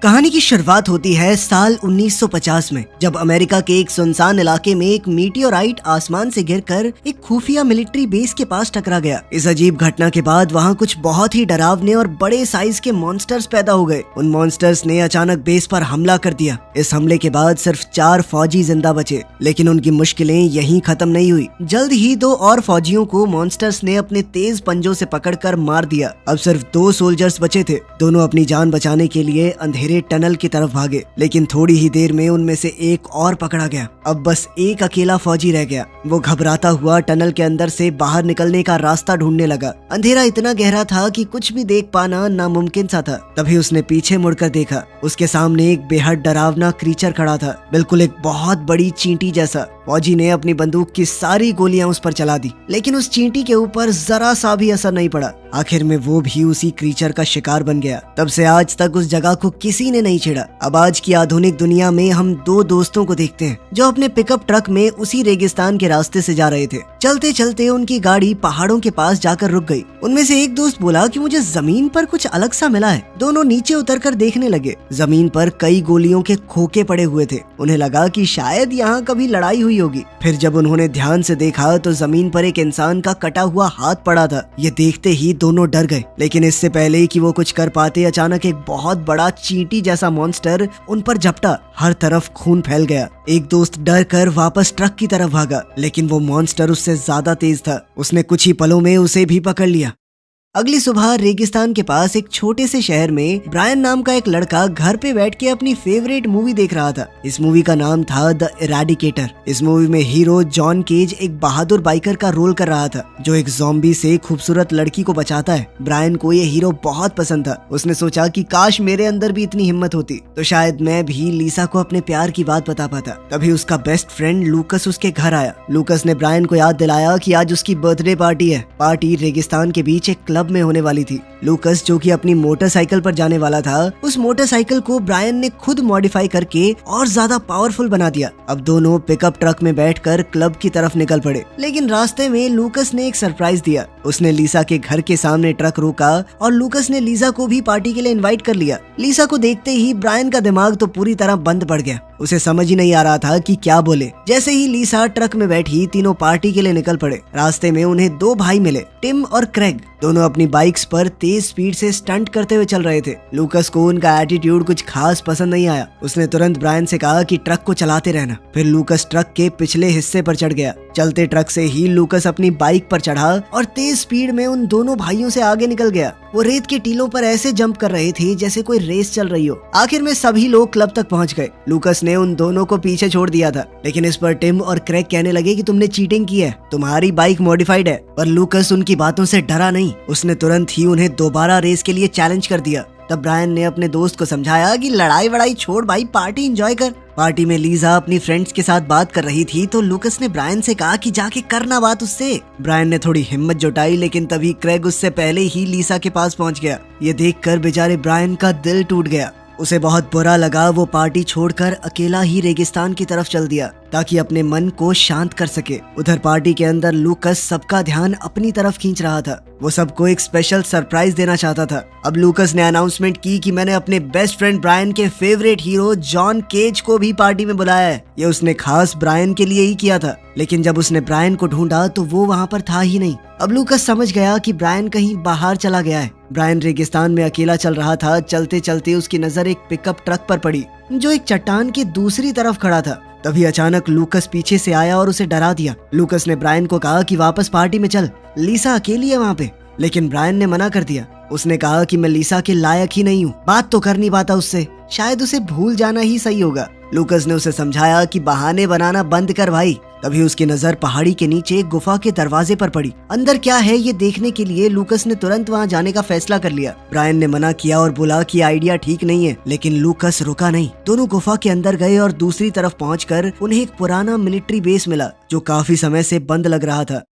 कहानी की शुरुआत होती है साल 1950 में, जब अमेरिका के एक सुनसान इलाके में एक मीटियोराइट आसमान से गिरकर एक खुफिया मिलिट्री बेस के पास टकरा गया। इस अजीब घटना के बाद वहाँ कुछ बहुत ही डरावने और बड़े साइज के मॉन्स्टर्स पैदा हो गए। उन मॉन्स्टर्स ने अचानक बेस पर हमला कर दिया। इस हमले के बाद सिर्फ 4 फौजी जिंदा बचे, लेकिन उनकी मुश्किलें यहीं खत्म नहीं हुई। जल्द ही 2 और फौजियों को मॉन्स्टर्स ने अपने तेज पंजों से पकड़कर मार दिया। अब सिर्फ 2 सोल्जर्स बचे थे। दोनों अपनी जान बचाने के लिए अंधेरे टनल की तरफ भागे, लेकिन थोड़ी ही देर में उनमें से एक और पकड़ा गया। अब बस एक अकेला फौजी रह गया। वो घबराता हुआ टनल के अंदर से बाहर निकलने का रास्ता ढूंढने लगा। अंधेरा इतना गहरा था कि कुछ भी देख पाना नामुमकिन सा था। तभी उसने पीछे मुड़कर देखा। उसके सामने एक बेहद डरावना क्रीचर खड़ा था, बिल्कुल एक बहुत बड़ी चींटी जैसा। फौजी ने अपनी बंदूक की सारी गोलियां उस पर चला दी, लेकिन उस चींटी के ऊपर जरा सा भी असर नहीं पड़ा। आखिर में वो भी उसी क्रीचर का शिकार बन गया। तब से आज तक उस जगह को किसी ने नहीं छेड़ा। अब आज की आधुनिक दुनिया में हम 2 दोस्तों को देखते हैं जो अपने पिकअप ट्रक में उसी रेगिस्तान के रास्ते से जा रहे थे। चलते चलते उनकी गाड़ी पहाड़ों के पास जाकर रुक गई। उनमें से एक दोस्त बोला कि मुझे जमीन पर कुछ अलग सा मिला है। दोनों नीचे उतरकर देखने लगे। जमीन पर कई गोलियों के खोखे पड़े हुए थे। उन्हें लगा कि शायद यहाँ कभी लड़ाई हुई होगी। फिर जब उन्होंने ध्यान से देखा तो जमीन पर एक इंसान का कटा हुआ हाथ पड़ा था। ये देखते ही दोनों डर गए, लेकिन इससे पहले कि वो कुछ कर पाते, अचानक एक बहुत बड़ा चींटी जैसा मॉन्स्टर उन पर झपटा। हर तरफ खून फैल गया। एक दोस्त डर कर वापस ट्रक की तरफ भागा, लेकिन वो मॉन्स्टर उससे ज्यादा तेज था। उसने कुछ ही पलों में उसे भी पकड़ लिया। अगली सुबह रेगिस्तान के पास एक छोटे से शहर में ब्रायन नाम का एक लड़का घर पे बैठ के अपनी फेवरेट मूवी देख रहा था। इस मूवी का नाम था द इराडिकेटर। इस मूवी में हीरो जॉन केज एक बहादुर बाइकर का रोल कर रहा था, जो एक ज़ॉम्बी से खूबसूरत लड़की को बचाता है। ब्रायन को ये हीरो बहुत पसंद था। उसने सोचा कि काश मेरे अंदर भी इतनी हिम्मत होती तो शायद मैं भी लीसा को अपने प्यार की बात बता पाता। तभी उसका बेस्ट फ्रेंड लूकस उसके घर आया। लूकस ने ब्रायन को याद दिलाया कि आज उसकी बर्थडे पार्टी है। पार्टी रेगिस्तान के बीच एक क्लब में होने वाली थी। लूकस, जो कि अपनी मोटरसाइकिल पर जाने वाला था, उस मोटरसाइकिल को ब्रायन ने खुद मॉडिफाई करके और ज्यादा पावरफुल बना दिया। अब दोनों पिकअप ट्रक में बैठकर क्लब की तरफ निकल पड़े, लेकिन रास्ते में लूकस ने एक सरप्राइज दिया। उसने लीसा के घर के सामने ट्रक रोका और लूकस ने लीसा को भी पार्टी के लिए इनवाइट कर लिया। लीसा को देखते ही ब्रायन का दिमाग तो पूरी तरह बंद पड़ गया। उसे समझ ही नहीं आ रहा था कि क्या बोले। जैसे ही लीसा ट्रक में बैठी, तीनों पार्टी के लिए निकल पड़े। रास्ते में उन्हें 2 भाई मिले, टिम और क्रेग। दोनों अपनी बाइक्स पर तेज स्पीड से स्टंट करते हुए चल रहे थे। लूकस को उनका एटीट्यूड कुछ खास पसंद नहीं आया। उसने तुरंत ब्रायन से कहा कि ट्रक को चलाते रहना। फिर लूकस ट्रक के पिछले हिस्से पर चढ़ गया। चलते ट्रक से ही लूकस अपनी बाइक पर चढ़ा और तेज स्पीड में उन दोनों भाइयों से आगे निकल गया। वो रेत के टीलों पर ऐसे जंप कर रहे थे जैसे कोई रेस चल रही हो। आखिर में सभी लोग क्लब तक पहुंच गए। लूकस ने उन दोनों को पीछे छोड़ दिया था, लेकिन इस पर टिम और क्रेग कहने लगे कि तुमने चीटिंग की है, तुम्हारी बाइक मॉडिफाइड है। पर लूकस उनकी बातों से डरा नहीं। उसने तुरंत ही उन्हें दोबारा रेस के लिए चैलेंज कर दिया। तब ब्रायन ने अपने दोस्त को समझाया कि लड़ाई वड़ाई छोड़ भाई, पार्टी एंजॉय कर। पार्टी में लीजा अपनी फ्रेंड्स के साथ बात कर रही थी तो लूकस ने ब्रायन से कहा कि जाके करना बात उससे। ब्रायन ने थोड़ी हिम्मत जुटाई, लेकिन तभी क्रेग उससे पहले ही लीसा के पास पहुंच गया। ये देखकर बेचारे ब्रायन का दिल टूट गया। उसे बहुत बुरा लगा। वो पार्टी छोड़कर अकेला ही रेगिस्तान की तरफ चल दिया ताकि अपने मन को शांत कर सके। उधर पार्टी के अंदर लूकस सबका ध्यान अपनी तरफ खींच रहा था। वो सबको एक स्पेशल सरप्राइज देना चाहता था। अब लूकस ने अनाउंसमेंट की कि मैंने अपने बेस्ट फ्रेंड ब्रायन के फेवरेट हीरो जॉन केज को भी पार्टी में बुलाया है। ये उसने खास ब्रायन के लिए ही किया था, लेकिन जब उसने ब्रायन को ढूंढा तो वो वहाँ पर था ही नहीं। अब लूकस समझ गया कि ब्रायन कहीं बाहर चला गया है। ब्रायन रेगिस्तान में अकेला चल रहा था। चलते चलते उसकी नजर एक पिकअप ट्रक पर पड़ी, जो एक चट्टान की दूसरी तरफ खड़ा था। तभी अचानक लूकस पीछे से आया और उसे डरा दिया। लूकस ने ब्रायन को कहा कि वापस पार्टी में चल, लीसा अकेली है वहाँ पे। लेकिन ब्रायन ने मना कर दिया। उसने कहा कि मैं लीसा के लायक ही नहीं हूँ, बात तो कर नहीं पाता उससे, शायद उसे भूल जाना ही सही होगा। लूकस ने उसे समझाया कि बहाने बनाना बंद कर भाई। तभी उसकी नजर पहाड़ी के नीचे एक गुफा के दरवाजे पर पड़ी। अंदर क्या है ये देखने के लिए लूकस ने तुरंत वहां जाने का फैसला कर लिया। ब्रायन ने मना किया और बोला कि आइडिया ठीक नहीं है, लेकिन लूकस रुका नहीं। दोनों गुफा के अंदर गए और दूसरी तरफ पहुंचकर उन्हें एक पुराना मिलिट्री बेस मिला, जो काफी समय से बंद लग रहा था।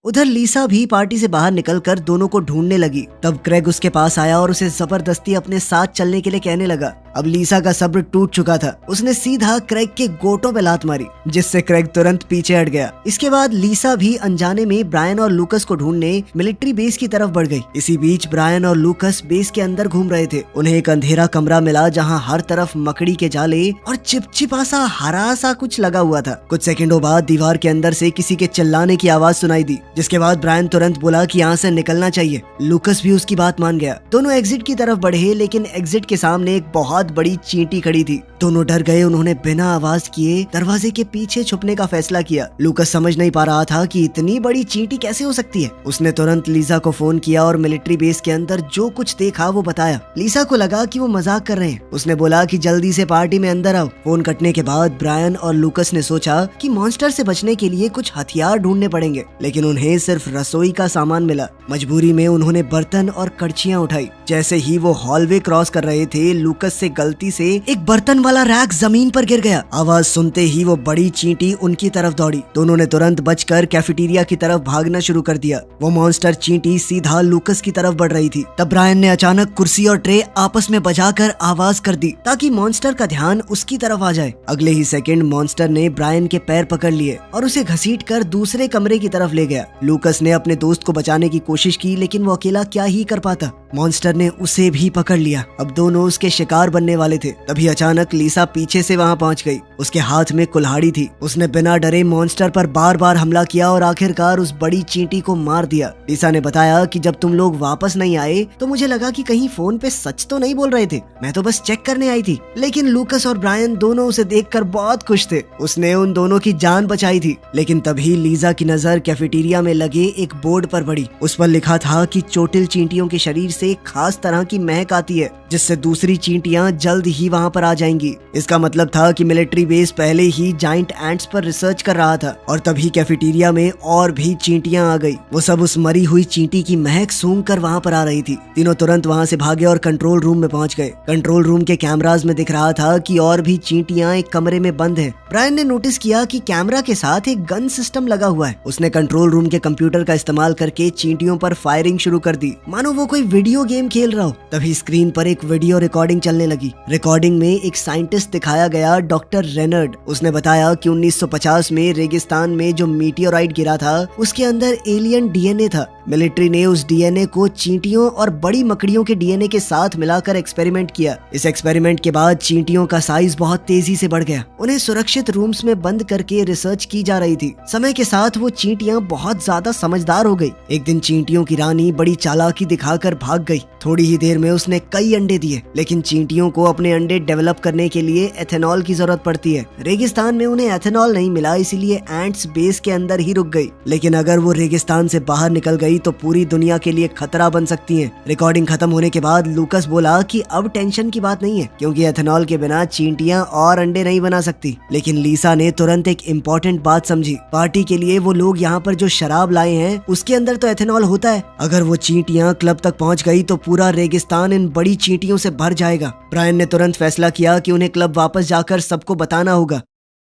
उधर लीसा भी पार्टी से बाहर निकलकर दोनों को ढूंढने लगी। तब क्रेग उसके पास आया और उसे जबरदस्ती अपने साथ चलने के लिए कहने लगा। अब लीसा का सब्र टूट चुका था। उसने सीधा क्रेग के गोटों पे लात मारी, जिससे क्रेग तुरंत पीछे हट गया। इसके बाद लीसा भी अनजाने में ब्रायन और लूकस को ढूंढने मिलिट्री बेस की तरफ बढ़ गई। इसी बीच ब्रायन और लूकस बेस के अंदर घूम रहे थे। उन्हें एक अंधेरा कमरा मिला जहाँ हर तरफ मकड़ी के जाले और चिपचिपा सा हरा सा कुछ लगा हुआ था। कुछ सेकंडों बाद दीवार के अंदर से किसी के चिल्लाने की आवाज सुनाई दी, जिसके बाद ब्रायन तुरंत बोला कि यहाँ से निकलना चाहिए। लूकस भी उसकी बात मान गया। दोनों एग्जिट की तरफ बढ़े, लेकिन एग्जिट के सामने एक बहुत बड़ी चींटी खड़ी थी। दोनों डर गए। उन्होंने बिना आवाज किए दरवाजे के पीछे छुपने का फैसला किया। लूकस समझ नहीं पा रहा था कि इतनी बड़ी चींटी कैसे हो सकती है। उसने तुरंत लीसा को फोन किया और मिलिट्री बेस के अंदर जो कुछ देखा वो बताया। लीसा को लगा कि वो मजाक कर रहे हैं। उसने बोला कि जल्दी से पार्टी में अंदर आओ। फोन कटने के बाद ब्रायन और लूकस ने सोचा कि मॉन्स्टर से बचने के लिए कुछ हथियार ढूंढने पड़ेंगे, लेकिन उन्हें सिर्फ रसोई का सामान मिला। मजबूरी में उन्होंने बर्तन और कड़छियां उठाई। जैसे ही वो हॉलवे क्रॉस कर रहे थे, लूकस से गलती से एक बर्तन वाला रैक जमीन पर गिर गया। आवाज सुनते ही वो बड़ी चींटी उनकी तरफ दौड़ी। दोनों ने तुरंत बचकर कैफेटेरिया की तरफ भागना शुरू कर दिया। वो मॉन्स्टर चींटी सीधा लूकस की तरफ बढ़ रही थी। तब ब्रायन ने अचानक कुर्सी और ट्रे आपस में बजाकर आवाज कर दी ताकि मॉन्स्टर का ध्यान उसकी तरफ आ जाए। अगले ही सेकंड मॉन्स्टर ने ब्रायन के पैर पकड़ लिए और उसे घसीटकर दूसरे कमरे की तरफ ले गया। लूकस ने अपने दोस्त को बचाने की कोशिश की, लेकिन वो अकेला क्या ही कर पाता। मॉन्स्टर ने उसे भी पकड़ लिया। अब दोनों उसके शिकार बनने वाले थे। तभी अचानक लीसा पीछे से वहां पहुंच गई। उसके हाथ में कुल्हाड़ी थी। उसने बिना डरे मॉन्स्टर पर बार बार हमला किया और आखिरकार उस बड़ी चींटी को मार दिया। लीसा ने बताया कि जब तुम लोग वापस नहीं आए तो मुझे लगा कि कहीं फोन पे सच तो नहीं बोल रहे थे। मैं तो बस चेक करने आई थी। लेकिन लूकस और ब्रायन दोनों उसे देखकर बहुत खुश थे। उसने उन दोनों की जान बचाई थी। लेकिन तभी लीसा की नजर कैफेटेरिया में लगे एक बोर्ड पर पड़ी। उस पर लिखा था कि चोटिल चींटियों के शरीर से एक खास तरह की महक आती है, जिससे दूसरी चींटियां जल्द ही वहां पर आ जाएंगी। इसका मतलब था कि मिलिट्री बेस पहले ही जाइंट एंट्स पर रिसर्च कर रहा था। और तभी कैफेटेरिया में और भी चींटियां आ गई। वो सब उस मरी हुई चींटी की महक सूंघ कर वहां पर आ रही थी। तीनों तुरंत वहां से भागे और कंट्रोल रूम में पहुंच गए। कंट्रोल रूम के कैमराज में दिख रहा था कि और भी चींटियां एक कमरे में बंद हैं। ब्रायन ने नोटिस किया कि कैमरा के साथ एक गन सिस्टम लगा हुआ है। उसने कंट्रोल रूम के कंप्यूटर का इस्तेमाल करके चींटियों पर फायरिंग शुरू कर दी, मानो वो कोई वीडियो गेम खेल रहा हो। तभी स्क्रीन पर एक वीडियो रिकॉर्डिंग चलने लगी। रिकॉर्डिंग में एक साइंटिस्ट दिखाया गया, डॉक्टर रेनर्ड। उसने बताया कि 1950 में रेगिस्तान में जो मीटियोराइट गिरा था उसके अंदर एलियन डीएनए था। मिलिट्री ने उस डीएनए को चींटियों और बड़ी मकड़ियों के डीएनए के साथ मिलाकर एक्सपेरिमेंट किया। इस एक्सपेरिमेंट के बाद चींटियों का साइज बहुत तेजी से बढ़ गया। उन्हें सुरक्षित रूम्स में बंद करके रिसर्च की जा रही थी। समय के साथ वो चींटियां बहुत ज्यादा समझदार हो गई। एक दिन चींटियों की रानी बड़ी चालाकी दिखाकर भाग गई। थोड़ी ही देर में उसने कई अंडे दिए, लेकिन चींटियों को अपने अंडे डेवलप करने के लिए एथेनॉल की जरूरत पड़ती है। रेगिस्तान में उन्हें एथेनॉल नहीं मिला, इसीलिए एंट्स बेस के अंदर ही रुक गई। लेकिन अगर वो रेगिस्तान से बाहर निकल गई तो पूरी दुनिया के लिए खतरा बन सकती हैं। रिकॉर्डिंग खत्म होने के बाद लूकस बोला कि अब टेंशन की बात नहीं है, क्योंकि एथेनॉल के बिना चींटियां और अंडे नहीं बना सकती। लेकिन लीसा ने तुरंत एक इम्पोर्टेंट बात समझी। पार्टी के लिए वो लोग यहाँ पर जो शराब लाए हैं उसके अंदर तो एथेनॉल होता है। अगर वो चींटियां क्लब तक पहुँच गई तो पूरा रेगिस्तान इन बड़ी चींटियों से भर जाएगा। ब्रायन ने तुरंत फैसला किया कि उन्हें क्लब वापस जाकर सबको बताना होगा।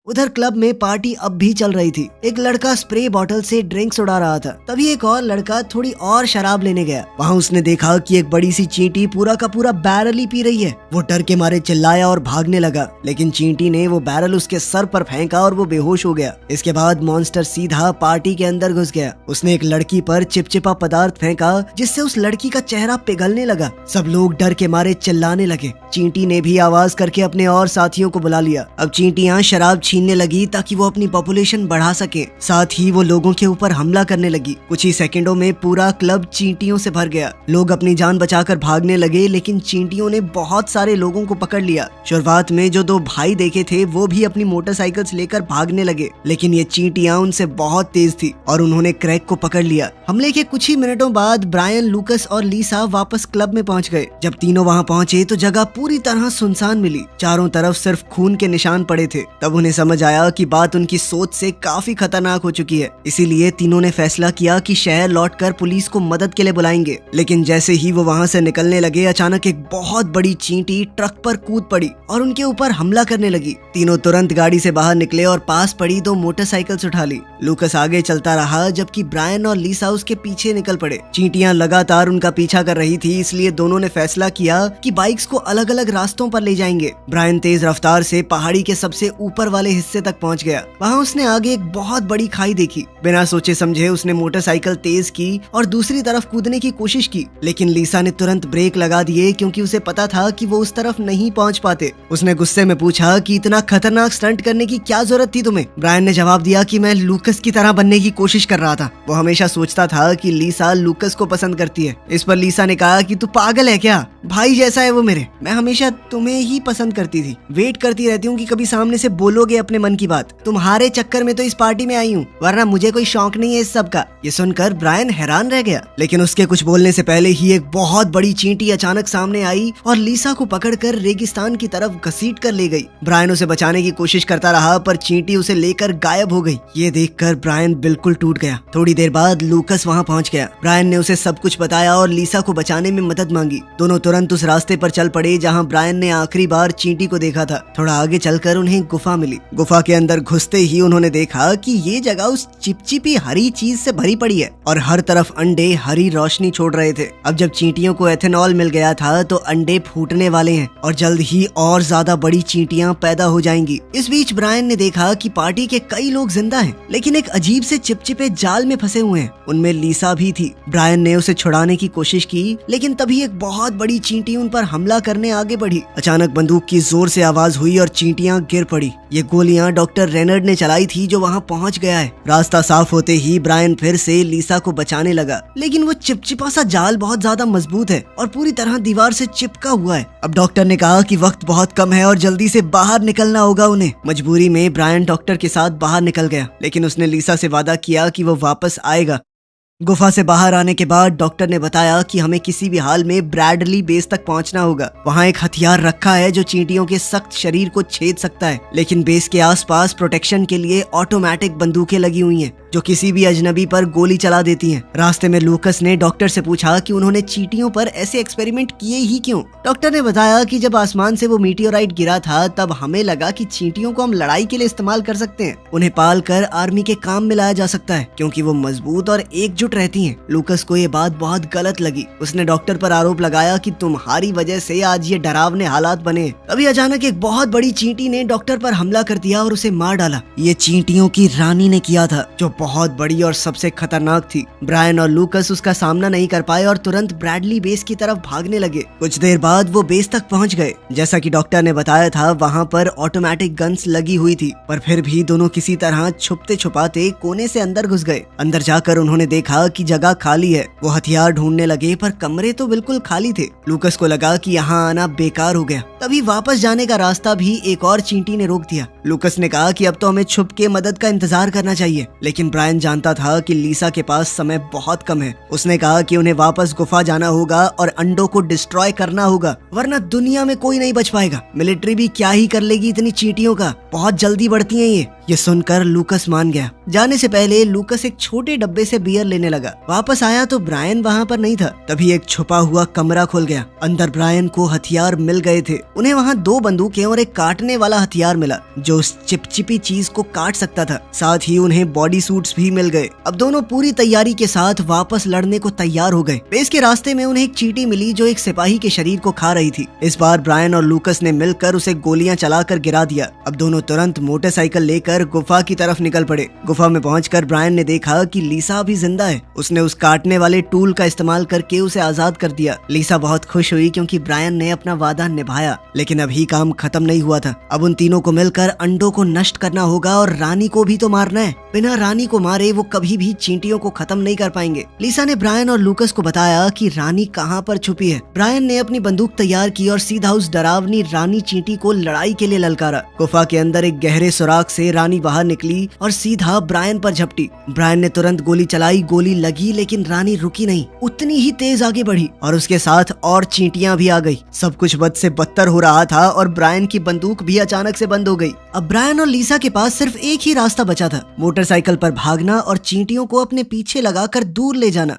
उधर क्लब में पार्टी अब भी चल रही थी। एक लड़का स्प्रे बॉटल से ड्रिंक्स उड़ा रहा था। तभी एक और लड़का थोड़ी और शराब लेने गया। वहाँ उसने देखा कि एक बड़ी सी चींटी पूरा का पूरा बैरल ही पी रही है। वो डर के मारे चिल्लाया और भागने लगा, लेकिन चींटी ने वो बैरल उसके सर पर फेंका और वो बेहोश हो गया। इसके बाद मॉन्स्टर सीधा पार्टी के अंदर घुस गया। उसने एक लड़की पर चिपचिपा पदार्थ फेंका, जिससे उस लड़की का चेहरा पिघलने लगा। सब लोग डर के मारे चिल्लाने लगे। चींटी ने भी आवाज करके अपने और साथियों को बुला लिया। अब चींटियां शराब छीनने लगी ताकि वो अपनी पॉपुलेशन बढ़ा सके। साथ ही वो लोगों के ऊपर हमला करने लगी। कुछ ही सेकंडों में पूरा क्लब चींटियों से भर गया। लोग अपनी जान बचाकर भागने लगे, लेकिन चींटियों ने बहुत सारे लोगों को पकड़ लिया। शुरुआत में जो दो भाई देखे थे वो भी अपनी मोटरसाइकिल्स लेकर भागने लगे, लेकिन ये चींटियां उनसे बहुत तेज थी और उन्होंने क्रैग को पकड़ लिया। हमले के कुछ ही मिनटों बाद ब्रायन, लूकस और लीसा वापस क्लब में पहुंच गए। जब तीनों वहां पहुंचे तो जगह पूरी तरह सुनसान मिली। चारों तरफ सिर्फ खून के निशान पड़े थे। तब उन्हें समझ आया कि बात उनकी सोच से काफी खतरनाक हो चुकी है, इसीलिए तीनों ने फैसला किया कि शहर लौटकर पुलिस को मदद के लिए बुलाएंगे। लेकिन जैसे ही वो वहाँ से निकलने लगे, अचानक एक बहुत बड़ी चींटी ट्रक पर कूद पड़ी और उनके ऊपर हमला करने लगी। तीनों तुरंत गाड़ी से बाहर निकले और पास पड़ी 2 मोटरसाइकिल्स उठा ली। लूकस आगे चलता रहा जबकि ब्रायन और लीसा उसके पीछे निकल पड़े। चींटियां लगातार उनका पीछा कर रही थी, इसलिए दोनों ने फैसला किया कि बाइक्स को अलग अलग रास्तों पर ले जाएंगे। ब्रायन तेज रफ्तार से पहाड़ी के सबसे ऊपर वाले हिस्से तक पहुंच गया। वहां उसने आगे एक बहुत बड़ी खाई देखी। बिना सोचे समझे उसने मोटरसाइकिल तेज की और दूसरी तरफ कूदने की कोशिश की, लेकिन लीसा ने तुरंत ब्रेक लगा दिए क्योंकि उसे पता था कि वो उस तरफ नहीं पहुंच पाते। उसने गुस्से में पूछा कि इतना खतरनाक स्टंट करने की क्या जरूरत थी तुम्हें? ब्रायन ने जवाब दिया कि मैं लूकस की तरह बनने की कोशिश कर रहा था। वो हमेशा सोचता था कि लीसा लूकस को पसंद करती है। इस पर लीसा ने कहा कि तू पागल है क्या? भाई जैसा है वो मेरे। मैं हमेशा तुम्हें ही पसंद करती थी। वेट करती रहती हूँ कि कभी सामने से बोलोगे अपने मन की बात। तुम्हारे चक्कर में तो इस पार्टी में आई हूँ, वरना मुझे कोई शौक नहीं है इस सब का। ये सुनकर ब्रायन हैरान रह गया, लेकिन उसके कुछ बोलने से पहले ही एक बहुत बड़ी चींटी अचानक सामने आई और लीसा को पकड़कर रेगिस्तान की तरफ घसीट कर ले गई। ब्रायन उसे बचाने की कोशिश करता रहा, पर चींटी उसे लेकर गायब हो गई। ये देखकर ब्रायन बिल्कुल टूट गया। थोड़ी देर बाद लूकस वहाँ पहुँच गया। ब्रायन ने उसे सब कुछ बताया और लीसा को बचाने में मदद मांगी। दोनों तुरंत उस रास्ते पर चल पड़े जहाँ ब्रायन ने आखिरी बार चींटी को देखा था। थोड़ा आगे चलकर उन्हें गुफा मिली। गुफा के अंदर घुसते ही उन्होंने देखा कि ये जगह उस चिपचिपी हरी चीज से भरी पड़ी है और हर तरफ अंडे हरी रोशनी छोड़ रहे थे। अब जब चींटियों को एथेनॉल मिल गया था तो अंडे फूटने वाले हैं और जल्द ही और ज्यादा बड़ी चींटियां पैदा हो जाएंगी। इस बीच ब्रायन ने देखा कि पार्टी के कई लोग जिंदा हैं, लेकिन एक अजीब से चिपचिपे जाल में फंसे हुए हैं। उनमें लीसा भी थी। ब्रायन ने उसे छुड़ाने की कोशिश की, लेकिन तभी एक बहुत बड़ी चींटी उन पर हमला करने आगे बढ़ी। अचानक बंदूक की जोर से आवाज हुई और चींटियां गिर पड़ी। ये गोलियां डॉक्टर रेनर्ड ने चलाई थी जो वहां पहुंच गया है। रास्ता साफ होते ही ब्रायन फिर से लीसा को बचाने लगा, लेकिन वो चिपचिपा सा जाल बहुत ज्यादा मजबूत है और पूरी तरह दीवार से चिपका हुआ है। अब डॉक्टर ने कहा कि वक्त बहुत कम है और जल्दी से बाहर निकलना होगा उन्हें। मजबूरी में ब्रायन डॉक्टर के साथ बाहर निकल गया, लेकिन उसने लीसा से वादा किया कि वो वापस आएगा। गुफा से बाहर आने के बाद डॉक्टर ने बताया कि हमें किसी भी हाल में ब्रैडली बेस तक पहुंचना होगा। वहां एक हथियार रखा है जो चींटियों के सख्त शरीर को छेद सकता है, लेकिन बेस के आसपास प्रोटेक्शन के लिए ऑटोमेटिक बंदूकें लगी हुई हैं जो किसी भी अजनबी पर गोली चला देती हैं। रास्ते में लूकस ने डॉक्टर से पूछा कि उन्होंने चींटियों पर ऐसे एक्सपेरिमेंट किए ही क्यों। डॉक्टर ने बताया कि जब आसमान से वो मीटियोराइट गिरा था तब हमें लगा कि चींटियों को हम लड़ाई के लिए इस्तेमाल कर सकते हैं। उन्हें पाल कर आर्मी के काम में लाया जा सकता है क्योंकि वो मजबूत और एकजुट रहती हैं। लूकस को ये बात बहुत गलत लगी। उसने डॉक्टर पर आरोप लगाया कि तुम्हारी वजह से आज ये डरावने हालात बने। तभी अचानक एक बहुत बड़ी चींटी ने डॉक्टर पर हमला कर दिया और उसे मार डाला। ये चींटियों की रानी ने किया था जो बहुत बड़ी और सबसे खतरनाक थी। ब्रायन और लूकस उसका सामना नहीं कर पाए और तुरंत ब्रैडली बेस की तरफ भागने लगे। कुछ देर बाद वो बेस तक पहुंच गए। जैसा कि डॉक्टर ने बताया था वहां पर ऑटोमेटिक गन्स लगी हुई थी, पर फिर भी दोनों किसी तरह छुपते छुपाते कोने से अंदर घुस गए। अंदर जाकर उन्होंने देखा कि जगह खाली है। वो हथियार ढूंढने लगे पर कमरे तो बिल्कुल खाली थे। लूकस को लगा कि यहाँ आना बेकार हो गया। तभी वापस जाने का रास्ता भी एक और चींटी ने रोक दिया। लूकस ने कहा कि अब तो हमें छुप के मदद का इंतजार करना चाहिए, लेकिन ब्रायन जानता था कि लीसा के पास समय बहुत कम है। उसने कहा कि उन्हें वापस गुफा जाना होगा और अंडों को डिस्ट्रॉय करना होगा, वरना दुनिया में कोई नहीं बच पाएगा। मिलिट्री भी क्या ही कर लेगी इतनी चींटियों का, बहुत जल्दी बढ़ती हैं ये सुनकर लूकस मान गया। जाने से पहले लूकस एक छोटे डब्बे से बियर लेने लगा। वापस आया तो ब्रायन वहाँ पर नहीं था। तभी एक छुपा हुआ कमरा खुल गया। अंदर ब्रायन को हथियार मिल गए थे। उन्हें वहाँ 2 बंदूकें और एक काटने वाला हथियार मिला जो उस चिपचिपी चीज को काट सकता था। साथ ही उन्हें बॉडी सूट्स भी मिल गए। अब दोनों पूरी तैयारी के साथ वापस लड़ने को तैयार हो गए। बेस के रास्ते में उन्हें एक चींटी मिली जो एक सिपाही के शरीर को खा रही थी। इस बार ब्रायन और लूकस ने मिलकर उसे गोलियां चलाकर गिरा दिया। अब दोनों तुरंत मोटरसाइकिल लेकर गुफा की तरफ निकल पड़े। गुफा में पहुंचकर ब्रायन ने देखा कि लीसा अभी जिंदा है। उसने उस काटने वाले टूल का इस्तेमाल करके उसे आजाद कर दिया। लीसा बहुत खुश हुई क्योंकि ब्रायन ने अपना वादा निभाया, लेकिन अभी काम खत्म नहीं हुआ था। अब उन तीनों को मिलकर अंडों को नष्ट करना होगा और रानी को भी तो मारना है। बिना रानी को मारे वो कभी भी चींटियों को खत्म नहीं कर पाएंगे। लीसा ने ब्रायन और लूकस को बताया कि रानी कहाँ पर छुपी है। ब्रायन ने अपनी बंदूक तैयार की और सीधा उस डरावनी रानी चींटी को लड़ाई के लिए ललकारा। गुफा के अंदर एक गहरे सुराख से रानी बाहर निकली और सीधा ब्रायन पर झपटी। ब्रायन ने तुरंत गोली चलाई, गोली लगी लेकिन रानी रुकी नहीं, उतनी ही तेज आगे बढ़ी और उसके साथ और चींटियां भी आ गई। सब कुछ बद से बदतर हो रहा था और ब्रायन की बंदूक भी अचानक से बंद हो गई। अब ब्रायन और लीसा के पास सिर्फ एक ही रास्ता बचा था, मोटरसाइकिल पर भागना और चींटियों को अपने पीछे लगाकर दूर ले जाना।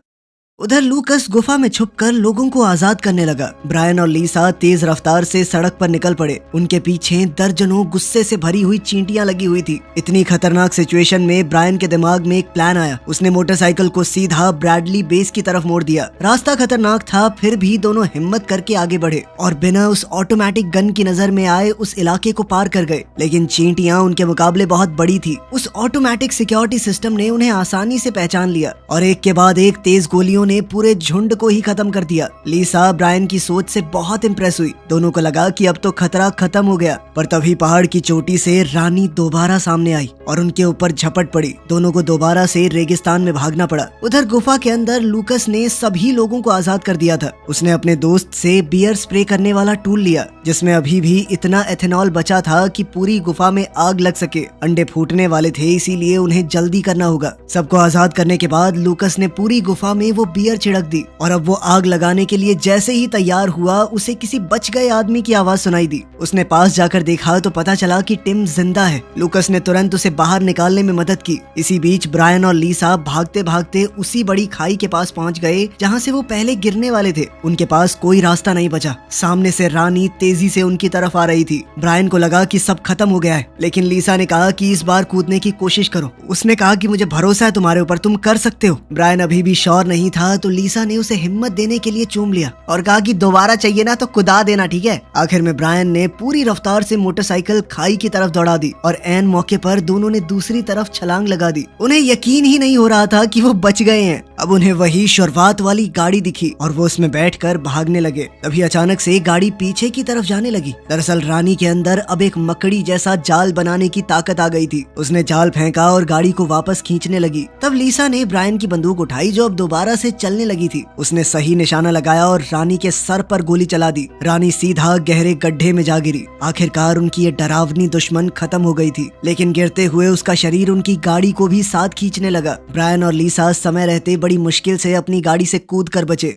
उधर लूकस गुफा में छुपकर लोगों को आजाद करने लगा। ब्रायन और लीसा तेज रफ्तार से सड़क पर निकल पड़े। उनके पीछे दर्जनों गुस्से से भरी हुई चींटियां लगी हुई थी। इतनी खतरनाक सिचुएशन में ब्रायन के दिमाग में एक प्लान आया। उसने मोटरसाइकिल को सीधा ब्रैडली बेस की तरफ मोड़ दिया। रास्ता खतरनाक था, फिर भी दोनों हिम्मत करके आगे बढ़े और बिना उस ऑटोमेटिक गन की नजर में आए उस इलाके को पार कर गए। लेकिन चींटियां उनके मुकाबले बहुत बड़ी थी। उस ऑटोमेटिक सिक्योरिटी सिस्टम ने उन्हें आसानी से पहचान लिया और एक के बाद एक तेज गोलियों ने पूरे झुंड को ही खत्म कर दिया। लीसा ब्रायन की सोच से बहुत इम्प्रेस हुई। दोनों को लगा कि अब तो खतरा खत्म हो गया, पर तभी पहाड़ की चोटी से रानी दोबारा सामने आई और उनके ऊपर झपट पड़ी। दोनों को दोबारा से रेगिस्तान में भागना पड़ा। उधर गुफा के अंदर लूकस ने सभी लोगों को आजाद कर दिया था। उसने अपने दोस्त से बियर स्प्रे करने वाला टूल लिया, जिसमें अभी भी इतना एथेनॉल बचा था कि पूरी गुफा में आग लग सके। अंडे फूटने वाले थे, इसीलिए उन्हें जल्दी करना होगा। सबको आजाद करने के बाद लूकस ने पूरी गुफा में वो बियर छिड़क दी और अब वो आग लगाने के लिए जैसे ही तैयार हुआ, उसे किसी बच गए आदमी की आवाज सुनाई दी। उसने पास जाकर देखा तो पता चला कि टिम जिंदा है। लूकस ने तुरंत उसे बाहर निकालने में मदद की। इसी बीच ब्रायन और लीसा भागते भागते उसी बड़ी खाई के पास पहुंच गए जहां से वो पहले गिरने वाले थे। उनके पास कोई रास्ता नहीं बचा। सामने से रानी तेजी से उनकी तरफ आ रही थी। ब्रायन को लगा कि सब खत्म हो गया है, लेकिन लीसा ने कहा कि इस बार कूदने की कोशिश करो। उसने कहा कि मुझे भरोसा है तुम्हारे ऊपर, तुम कर सकते हो। ब्रायन अभी भी श्योर नहीं था तो लीसा ने उसे हिम्मत देने के लिए चूम लिया और कहा कि दोबारा चाहिए ना तो कुदा देना, ठीक है। आखिर में ब्रायन ने पूरी रफ्तार से मोटरसाइकिल खाई की तरफ दौड़ा दी और ऐन मौके पर दोनों ने दूसरी तरफ छलांग लगा दी। उन्हें यकीन ही नहीं हो रहा था कि वो बच गए हैं। अब उन्हें वही शुरुआत वाली गाड़ी दिखी और वो उसमें बैठकर भागने लगे। तभी अचानक से गाड़ी पीछे की तरफ जाने लगी। दरअसल रानी के अंदर अब एक मकड़ी जैसा जाल बनाने की ताकत आ गई थी। उसने जाल फेंका और गाड़ी को वापस खींचने लगी। तब लीसा ने ब्रायन की बंदूक उठाई जो अब दोबारा से चलने लगी थी। उसने सही निशाना लगाया और रानी के सर पर गोली चला दी। रानी सीधा गहरे गड्ढे में जा गिरी। आखिरकार उनकी ये डरावनी दुश्मन खत्म हो गई थी, लेकिन गिरते हुए उसका शरीर उनकी गाड़ी को भी साथ खींचने लगा। ब्रायन और लीसा समय रहते बड़ी मुश्किल से अपनी गाड़ी से कूद कर बचे।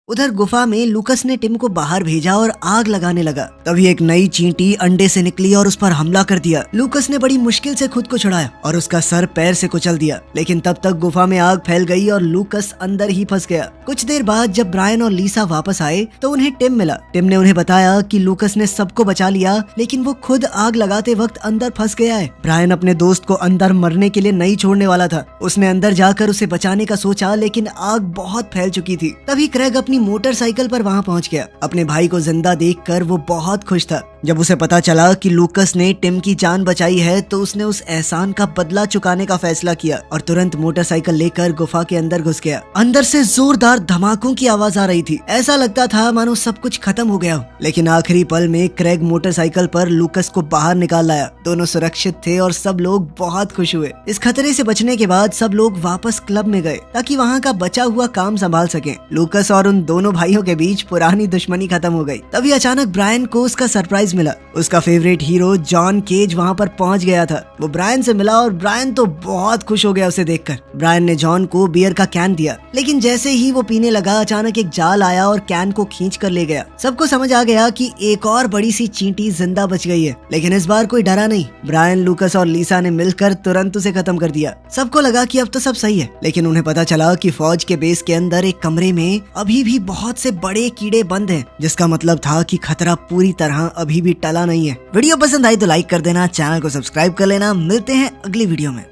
उधर गुफा में लूकस ने टिम को बाहर भेजा और आग लगाने लगा। तभी एक नई चींटी अंडे से निकली और उस पर हमला कर दिया। लूकस ने बड़ी मुश्किल से खुद को छुड़ाया और उसका सर पैर से कुचल दिया, लेकिन तब तक गुफा में आग फैल गई और लूकस अंदर ही फंस गया। कुछ देर बाद जब ब्रायन और लीसा वापस आए तो उन्हें टिम मिला। टिम ने उन्हें बताया कि लूकस ने सबको बचा लिया, लेकिन वो खुद आग लगाते वक्त अंदर फंस गया है। ब्रायन अपने दोस्त को अंदर मरने के लिए नहीं छोड़ने वाला था। उसने अंदर जाकर उसे बचाने का सोचा, लेकिन आग बहुत फैल चुकी थी। तभी क्रेग अपनी मोटरसाइकिल पर वहां पहुंच गया। अपने भाई को जिंदा देखकर वो बहुत खुश था। जब उसे पता चला कि लूकस ने टिम की जान बचाई है तो उसने उस एहसान का बदला चुकाने का फैसला किया और तुरंत मोटरसाइकिल लेकर गुफा के अंदर घुस गया। अंदर से जोरदार धमाकों की आवाज आ रही थी। ऐसा लगता था मानो सब कुछ खत्म हो गया हो, लेकिन आखिरी पल में क्रेग मोटरसाइकिल पर लूकस को बाहर निकाल लाया। दोनों सुरक्षित थे और सब लोग बहुत खुश हुए। इस खतरे से बचने के बाद सब लोग वापस क्लब में गए ताकि वहाँ का बचा हुआ काम संभाल सकें। लूकस और उन दोनों भाइयों के बीच पुरानी दुश्मनी खत्म हो गई। तभी अचानक ब्रायन को उसका सरप्राइज मिला। उसका फेवरेट हीरो जॉन केज वहाँ पर पहुँच गया था। वो ब्रायन से मिला और ब्रायन तो बहुत खुश हो गया उसे देखकर। ब्रायन ने जॉन को बियर का कैन दिया, लेकिन जैसे ही वो पीने लगा अचानक एक जाल आया और कैन को खींच कर ले गया। सबको समझ आ गया कि एक और बड़ी सी चींटी जिंदा बच गई है, लेकिन इस बार कोई डरा नहीं। ब्रायन, लूकस और लीसा ने मिलकर तुरंत उसे खत्म कर दिया। सबको लगा कि अब तो सब सही है, लेकिन उन्हें पता चला कि फौज के बेस के अंदर एक कमरे में अभी भी बहुत से बड़े कीड़े बंद हैं, जिसका मतलब था कि खतरा पूरी तरह अभी भी टला नहीं है। वीडियो पसंद आई तो लाइक कर देना, चैनल को सब्सक्राइब कर लेना। मिलते हैं अगली वीडियो में।